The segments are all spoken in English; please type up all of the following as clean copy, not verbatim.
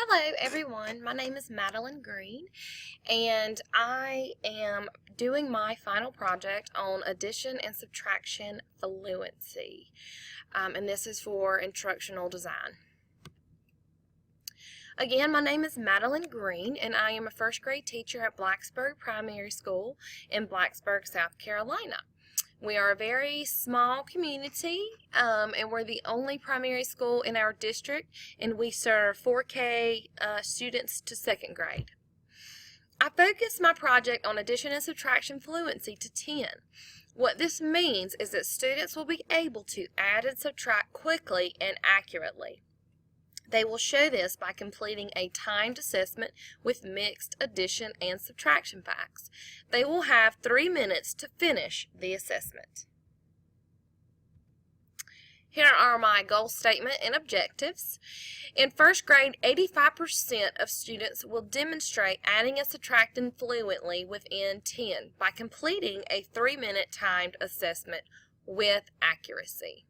Hello everyone, my name is Madeline Green and I am doing my final project on addition and subtraction fluency, and this is for instructional design. Again, my name is Madeline Green and I am a first grade teacher at Blacksburg Primary School in Blacksburg, South Carolina. We are a very small community, and we're the only primary school in our district, and we serve 4K students to second grade. I focused my project on addition and subtraction fluency to 10. What this means is that students will be able to add and subtract quickly and accurately. They will show this by completing a timed assessment with mixed addition and subtraction facts. They will have 3 minutes to finish the assessment. Here are my goal statement and objectives. In first grade, 85% of students will demonstrate adding and subtracting fluently within 10 by completing a 3-minute timed assessment with accuracy.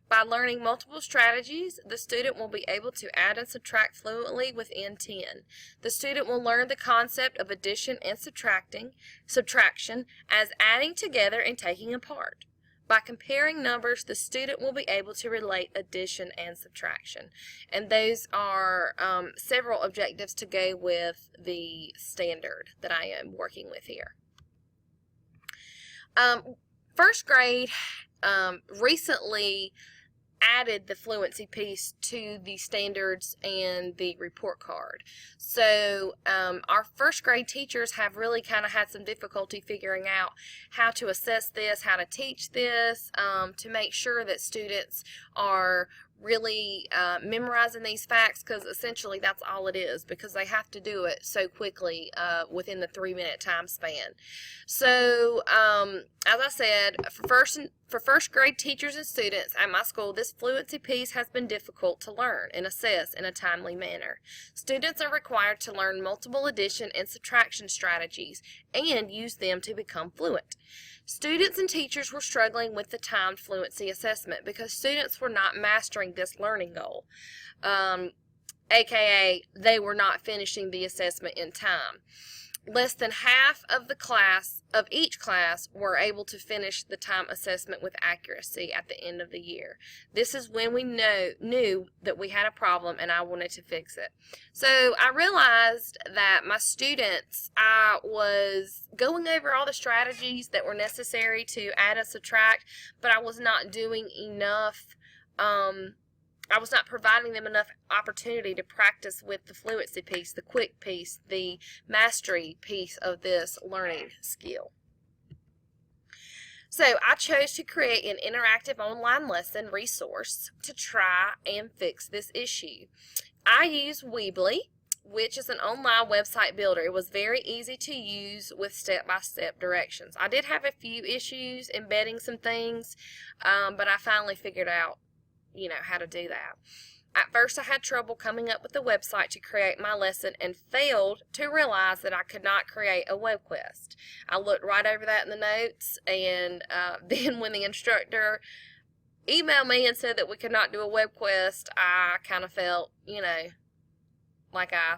By learning multiple strategies, the student will be able to add and subtract fluently within 10. The student will learn the concept of addition and subtraction as adding together and taking apart. By comparing numbers, the student will be able to relate addition and subtraction. And those are several objectives to go with the standard that I am working with here. First grade recently added the fluency piece to the standards and the report card. So our first grade teachers have really kind of had some difficulty figuring out how to assess this, how to teach this, to make sure that students are really memorizing these facts, because essentially that's all it is, because they have to do it so quickly within the 3-minute time span. So as I said, for first grade teachers and students at my school, this fluency piece has been difficult to learn and assess in a timely manner. Students are required to learn multiple addition and subtraction strategies and use them to become fluent. Students and teachers were struggling with the timed fluency assessment because students were not mastering this learning goal, aka they were not finishing the assessment in time. Less than half of each class were able to finish the time assessment with accuracy at the end of the year. This is when we knew that we had a problem and I wanted to fix it. So I realized that my students, I was going over all the strategies that were necessary to add and subtract, but I was not doing enough. I was not providing them enough opportunity to practice with the fluency piece, the quick piece, the mastery piece of this learning skill. So I chose to create an interactive online lesson resource to try and fix this issue. I use Weebly, which is an online website builder. It was very easy to use with step-by-step directions. I did have a few issues embedding some things, but I finally figured out how to do that. At first I had trouble coming up with a website to create my lesson and failed to realize that I could not create a web quest. I looked right over that in the notes, and then when the instructor emailed me and said that we could not do a web quest, I kind of felt, like I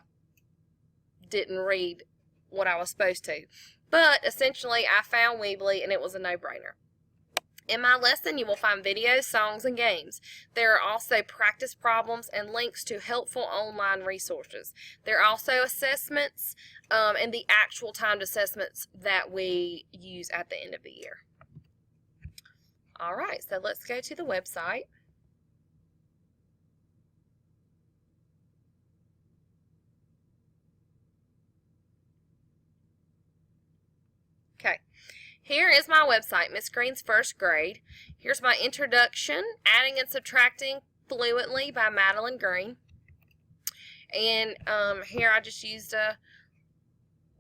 didn't read what I was supposed to. But essentially I found Weebly and it was a no-brainer. In my lesson, you will find videos, songs, and games. There are also practice problems and links to helpful online resources. There are also assessments and the actual timed assessments that we use at the end of the year. All right, so let's go to the website. Okay. Here is my website, Miss Green's First Grade. Here's my introduction, Adding and Subtracting Fluently by Madeline Green. And here I just used a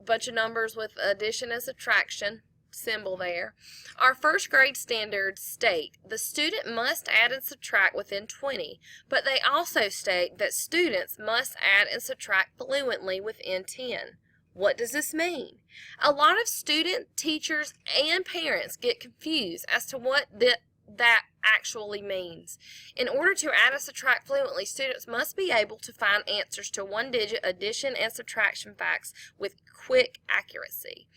bunch of numbers with addition and subtraction symbol there. Our first grade standards state the student must add and subtract within 20, but they also state that students must add and subtract fluently within 10. What does this mean? A lot of students, teachers, and parents get confused as to what that actually means. In order to add and subtract fluently, students must be able to find answers to one-digit addition and subtraction facts with quick accuracy.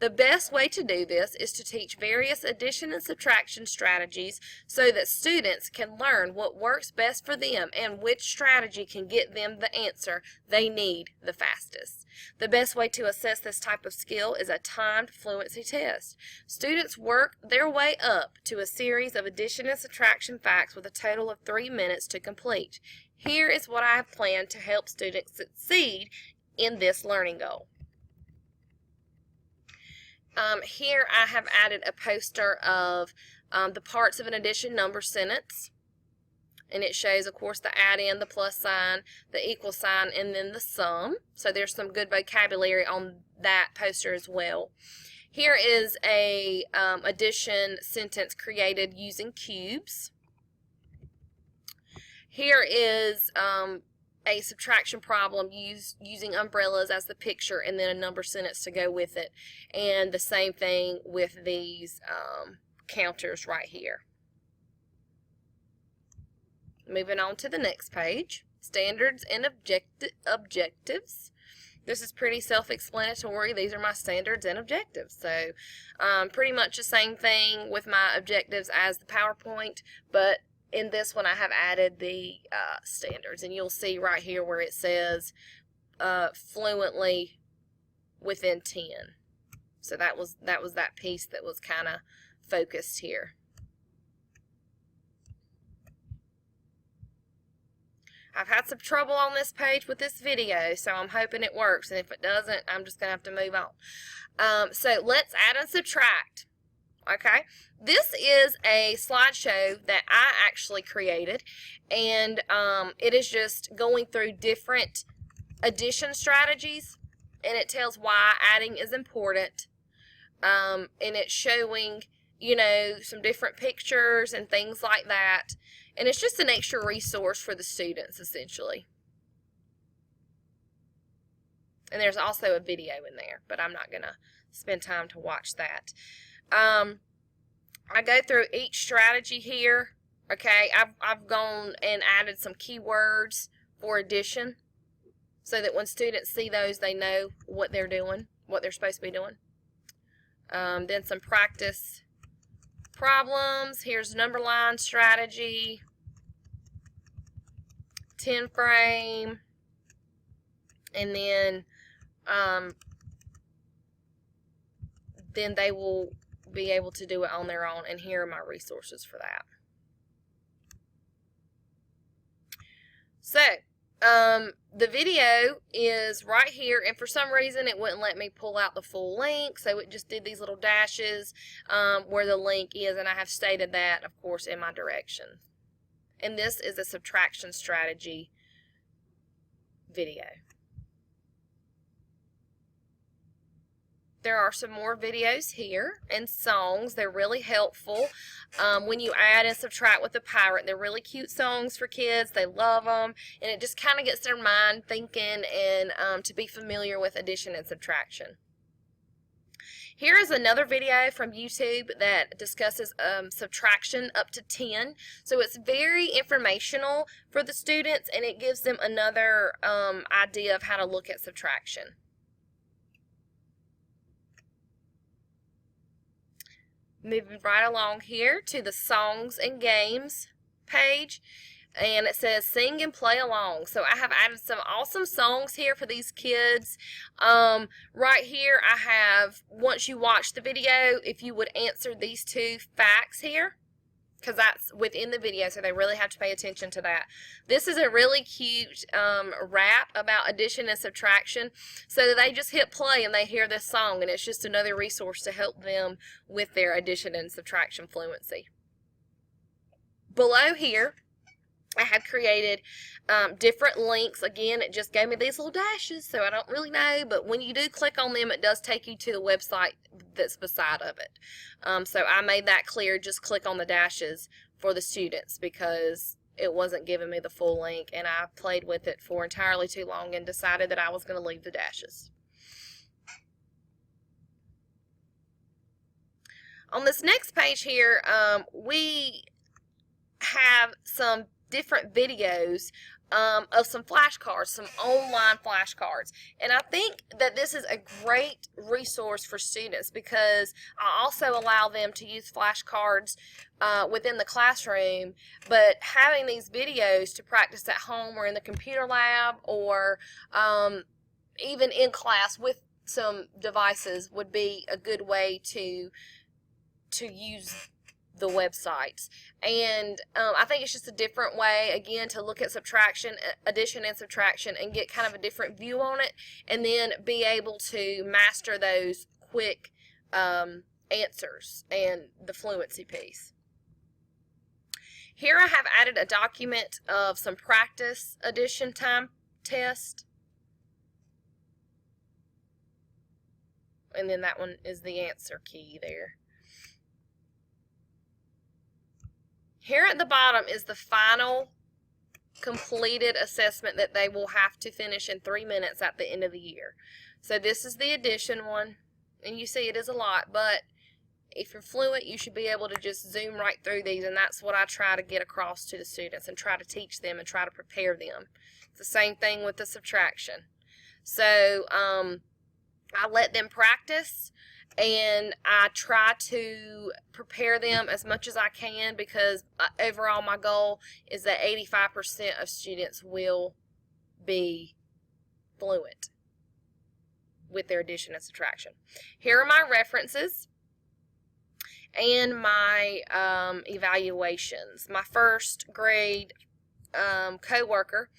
The best way to do this is to teach various addition and subtraction strategies so that students can learn what works best for them and which strategy can get them the answer they need the fastest. The best way to assess this type of skill is a timed fluency test. Students work their way up to a series of addition and subtraction facts with a total of 3 minutes to complete. Here is what I have planned to help students succeed in this learning goal. Here I have added a poster of the parts of an addition number sentence, and it shows, of course, the add-in, the plus sign, the equal sign, and then the sum. So there's some good vocabulary on that poster as well. Here is a addition sentence created using cubes. Here is a subtraction problem using umbrellas as the picture and then a number sentence to go with it. And the same thing with these counters right here. Moving on to the next page, standards and objectives. This is pretty self-explanatory. These are my standards and objectives. So pretty much the same thing with my objectives as the PowerPoint, but in this one I have added the standards, and you'll see right here where it says fluently within 10. So that was that piece that was kind of focused here. I've had some trouble on this page with this video, so I'm hoping it works, and if it doesn't, I'm just going to have to move on. So let's add and subtract. Okay, this is a slideshow that I actually created, and it is just going through different addition strategies, and it tells why adding is important, and it's showing, you know, some different pictures and things like that, and it's just an extra resource for the students, essentially. And there's also a video in there, but I'm not going to spend time to watch that. I go through each strategy here. Okay, I've gone and added some keywords for addition so that when students see those, they know what they're doing, what they're supposed to be doing. Then some practice problems. Here's number line strategy, 10 frame, and then they will be able to do it on their own, and here are my resources for that. So the video is right here, and for some reason it wouldn't let me pull out the full link, so it just did these little dashes where the link is, and I have stated that, of course, in my directions. And this is a subtraction strategy video. There are some more videos here and songs. They're really helpful when you add and subtract with the pirate. They're really cute songs for kids. They love them, and it just kind of gets their mind thinking and to be familiar with addition and subtraction. Here is another video from YouTube that discusses subtraction up to 10. So it's very informational for the students, and it gives them another idea of how to look at subtraction. Moving right along here to the songs and games page, and it says sing and play along. So I have added some awesome songs here for these kids. Right here I have, once you watch the video, if you would answer these 2 facts here, because that's within the video, so they really have to pay attention to that. This is a really cute rap about addition and subtraction, so that they just hit play and they hear this song, and it's just another resource to help them with their addition and subtraction fluency. Below here, I have created different links. Again, it just gave me these little dashes, so I don't really know, but when you do click on them, it does take you to the website that's beside of it. So I made that clear. Just click on the dashes for the students because it wasn't giving me the full link, and I played with it for entirely too long and decided that I was going to leave the dashes. On this next page here, we have some different videos of some flashcards, some online flashcards. And I think that this is a great resource for students because I also allow them to use flashcards within the classroom, but having these videos to practice at home or in the computer lab or even in class with some devices would be a good way to use the websites. And I think it's just a different way, again, to look at subtraction, addition, and subtraction and get kind of a different view on it, and then be able to master those quick answers and the fluency piece. Here I have added a document of some practice addition time test. And then that one is the answer key there. Here at the bottom is the final completed assessment that they will have to finish in 3 minutes at the end of the year. So this is the addition one, and you see it is a lot, but if you're fluent, you should be able to just zoom right through these, and that's what I try to get across to the students and try to teach them and try to prepare them. It's the same thing with the subtraction. So I let them practice, and I try to prepare them as much as I can because overall my goal is that 85% of students will be fluent with their addition and subtraction. Here are my references and my evaluations. My first grade coworker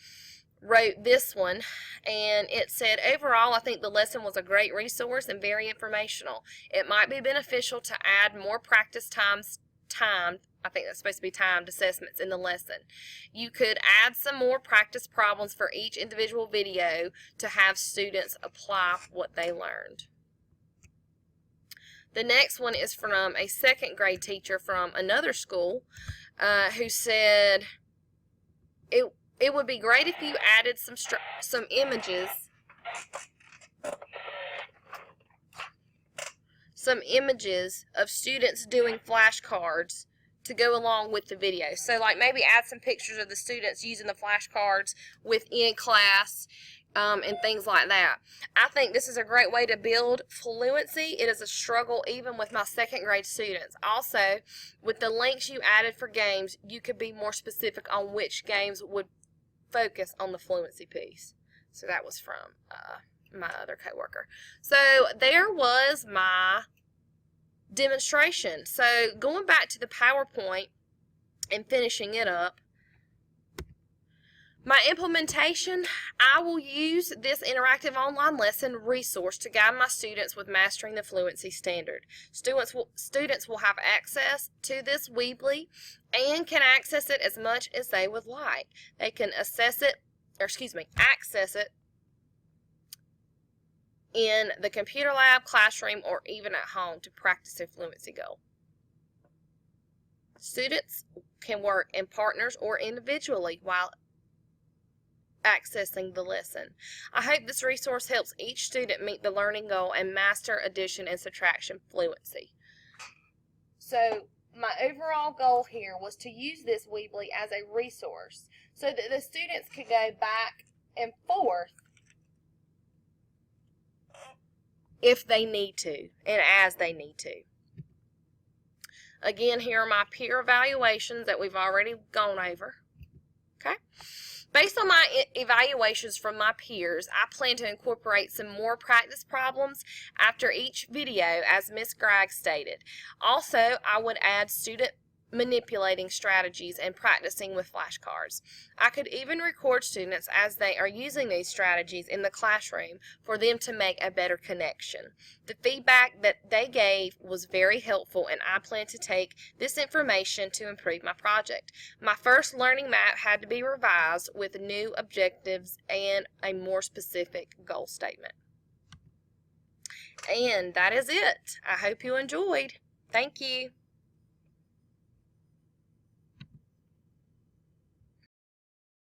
wrote this one, and it said, overall, I think the lesson was a great resource and very informational. It might be beneficial to add more practice timed, I think that's supposed to be timed assessments in the lesson. You could add some more practice problems for each individual video to have students apply what they learned. The next one is from a second grade teacher from another school who said, it would be great if you added some images, of students doing flashcards to go along with the video. So like maybe add some pictures of the students using the flashcards within class and things like that. I think this is a great way to build fluency. It is a struggle even with my second grade students. Also, with the links you added for games, you could be more specific on which games would focus on the fluency piece. So that was from my other coworker. So there was my demonstration. So going back to the PowerPoint and finishing it up, my implementation, I will use this interactive online lesson resource to guide my students with mastering the fluency standard. Students will have access to this Weebly and can access it as much as they would like. They can access it in the computer lab, classroom, or even at home to practice their fluency goal. Students can work in partners or individually while accessing the lesson. I hope this resource helps each student meet the learning goal and master addition and subtraction fluency. So my overall goal here was to use this Weebly as a resource so that the students could go back and forth if they need to and as they need to. Again, here are my peer evaluations that we've already gone over. Okay. Based on my evaluations from my peers, I plan to incorporate some more practice problems after each video, as Ms. Gregg stated. Also, I would add student manipulating strategies and practicing with flashcards. I could even record students as they are using these strategies in the classroom for them to make a better connection. The feedback that they gave was very helpful, and I plan to take this information to improve my project. My first learning map had to be revised with new objectives and a more specific goal statement. And that is it. I hope you enjoyed. Thank you.